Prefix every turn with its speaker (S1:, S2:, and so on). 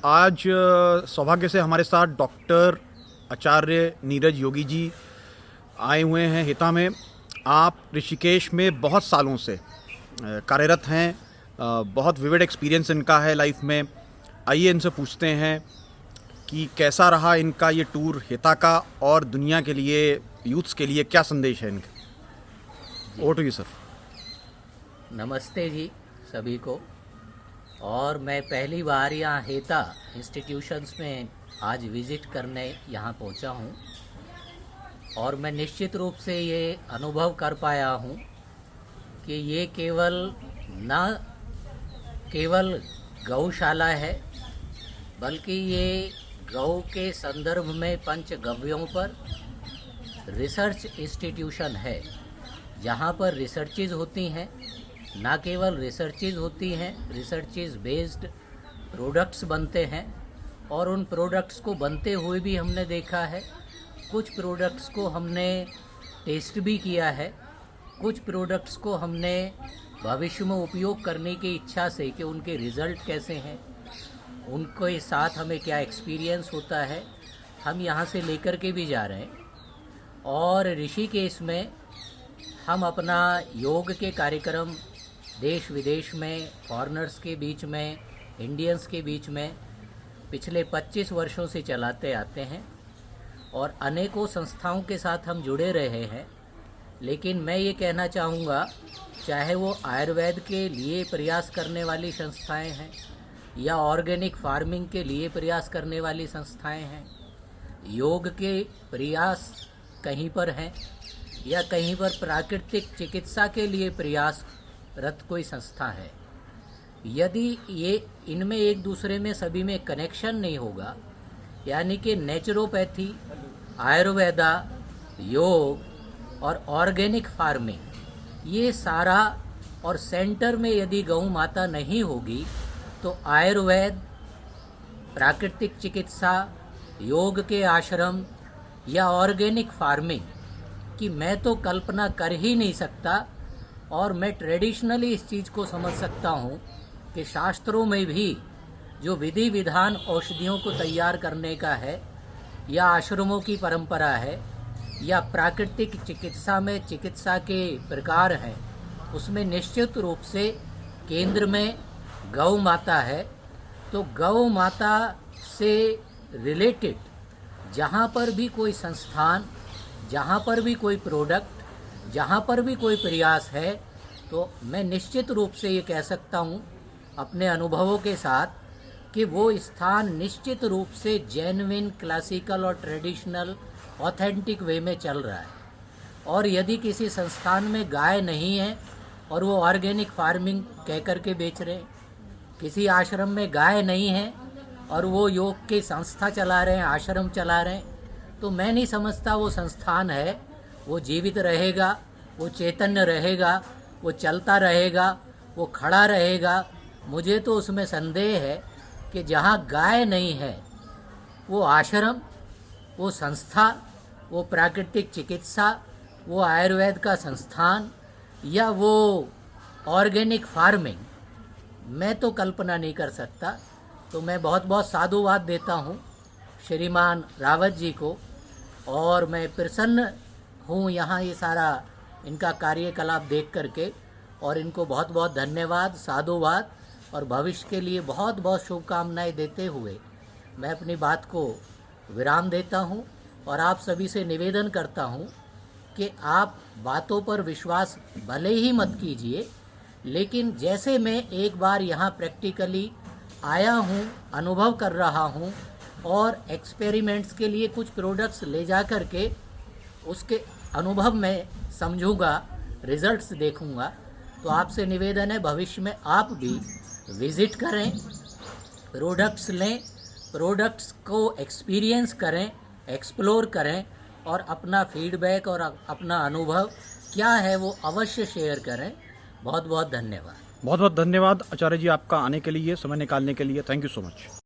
S1: आज सौभाग्य से हमारे साथ डॉक्टर आचार्य नीरज योगी जी आए हुए हैं हिता में। आप ऋषिकेश में बहुत सालों से कार्यरत हैं। बहुत विविड एक्सपीरियंस इनका है लाइफ में। आइए इनसे पूछते हैं कि कैसा रहा इनका ये टूर हिता का, और दुनिया के लिए, यूथ्स के लिए क्या संदेश है इनका। Over to you sir.
S2: नमस्ते जी सभी को। और मैं पहली बार यहाँ हिता इंस्टीट्यूशंस में आज विज़िट करने यहाँ पहुँचा हूँ, और मैं निश्चित रूप से ये अनुभव कर पाया हूँ कि ये केवल गौशाला है, बल्कि ये गौ के संदर्भ में पंचगव्यों पर रिसर्च इंस्टीट्यूशन है, जहाँ पर रिसर्चेज होती हैं। ना केवल रिसर्चेज होती हैं, रिसर्चेज बेस्ड प्रोडक्ट्स बनते हैं, और उन प्रोडक्ट्स को बनते हुए भी हमने देखा है। कुछ प्रोडक्ट्स को हमने टेस्ट भी किया है, कुछ प्रोडक्ट्स को हमने भविष्य में उपयोग करने की इच्छा से कि उनके रिज़ल्ट कैसे हैं, उनके साथ हमें क्या एक्सपीरियंस होता है, हम यहाँ से लेकर के भी जा रहे हैं। और ऋषिकेश में हम अपना योग के कार्यक्रम देश विदेश में, फॉरेनर्स के बीच में, इंडियंस के बीच में पिछले 25 वर्षों से चलाते आते हैं, और अनेकों संस्थाओं के साथ हम जुड़े रहे हैं। लेकिन मैं ये कहना चाहूँगा, चाहे वो आयुर्वेद के लिए प्रयास करने वाली संस्थाएं हैं, या ऑर्गेनिक फार्मिंग के लिए प्रयास करने वाली संस्थाएं हैं, योग के प्रयास कहीं पर हैं, या कहीं पर प्राकृतिक चिकित्सा के लिए प्रयासरत कोई संस्था है, यदि ये इनमें एक दूसरे में सभी में कनेक्शन नहीं होगा, यानी कि नेचुरोपैथी, आयुर्वेदा, योग और ऑर्गेनिक फार्मिंग, ये सारा, और सेंटर में यदि गौ माता नहीं होगी, तो आयुर्वेद, प्राकृतिक चिकित्सा, योग के आश्रम या ऑर्गेनिक फार्मिंग कि मैं तो कल्पना कर ही नहीं सकता। और मैं ट्रेडिशनली इस चीज़ को समझ सकता हूँ कि शास्त्रों में भी जो विधि विधान औषधियों को तैयार करने का है, या आश्रमों की परंपरा है, या प्राकृतिक चिकित्सा में चिकित्सा के प्रकार हैं, उसमें निश्चित रूप से केंद्र में गौ माता है। तो गौ माता से रिलेटेड जहाँ पर भी कोई संस्थान, जहाँ पर भी कोई प्रोडक्ट, जहाँ पर भी कोई प्रयास है, तो मैं निश्चित रूप से ये कह सकता हूँ अपने अनुभवों के साथ कि वो स्थान निश्चित रूप से जेन्युइन, क्लासिकल और ट्रेडिशनल, ऑथेंटिक वे में चल रहा है। और यदि किसी संस्थान में गाय नहीं है और वो ऑर्गेनिक फार्मिंग कह कर के बेच रहे हैं, किसी आश्रम में गाय नहीं है और वो योग की संस्था चला रहे हैं, आश्रम चला रहे हैं, तो मैं नहीं समझता वो संस्थान है, वो जीवित रहेगा, वो चैतन्य रहेगा, वो चलता रहेगा, वो खड़ा रहेगा। मुझे तो उसमें संदेह है कि जहाँ गाय नहीं है, वो आश्रम, वो संस्था, वो प्राकृतिक चिकित्सा, वो आयुर्वेद का संस्थान, या वो ऑर्गेनिक फार्मिंग, मैं तो कल्पना नहीं कर सकता। तो मैं बहुत बहुत साधुवाद देता हूँ श्रीमान रावत जी को, और मैं प्रसन्न हूँ यहाँ ये सारा इनका कार्यकलाप देख करके, और इनको बहुत बहुत धन्यवाद, साधुवाद, और भविष्य के लिए बहुत बहुत शुभकामनाएं देते हुए मैं अपनी बात को विराम देता हूँ। और आप सभी से निवेदन करता हूँ कि आप बातों पर विश्वास भले ही मत कीजिए, लेकिन जैसे मैं एक बार यहाँ प्रैक्टिकली आया हूँ, अनुभव कर रहा हूँ, और एक्सपेरिमेंट्स के लिए कुछ प्रोडक्ट्स ले जा कर के उसके अनुभव में समझूंगा, रिजल्ट्स देखूंगा, तो आपसे निवेदन है भविष्य में आप भी विज़िट करें, प्रोडक्ट्स लें, प्रोडक्ट्स को एक्सपीरियंस करें, एक्सप्लोर करें, और अपना फीडबैक और अपना अनुभव क्या है वो अवश्य शेयर करें। बहुत बहुत धन्यवाद।
S1: बहुत बहुत धन्यवाद आचार्य जी आपका आने के लिए, समय निकालने के लिए। Thank you so much.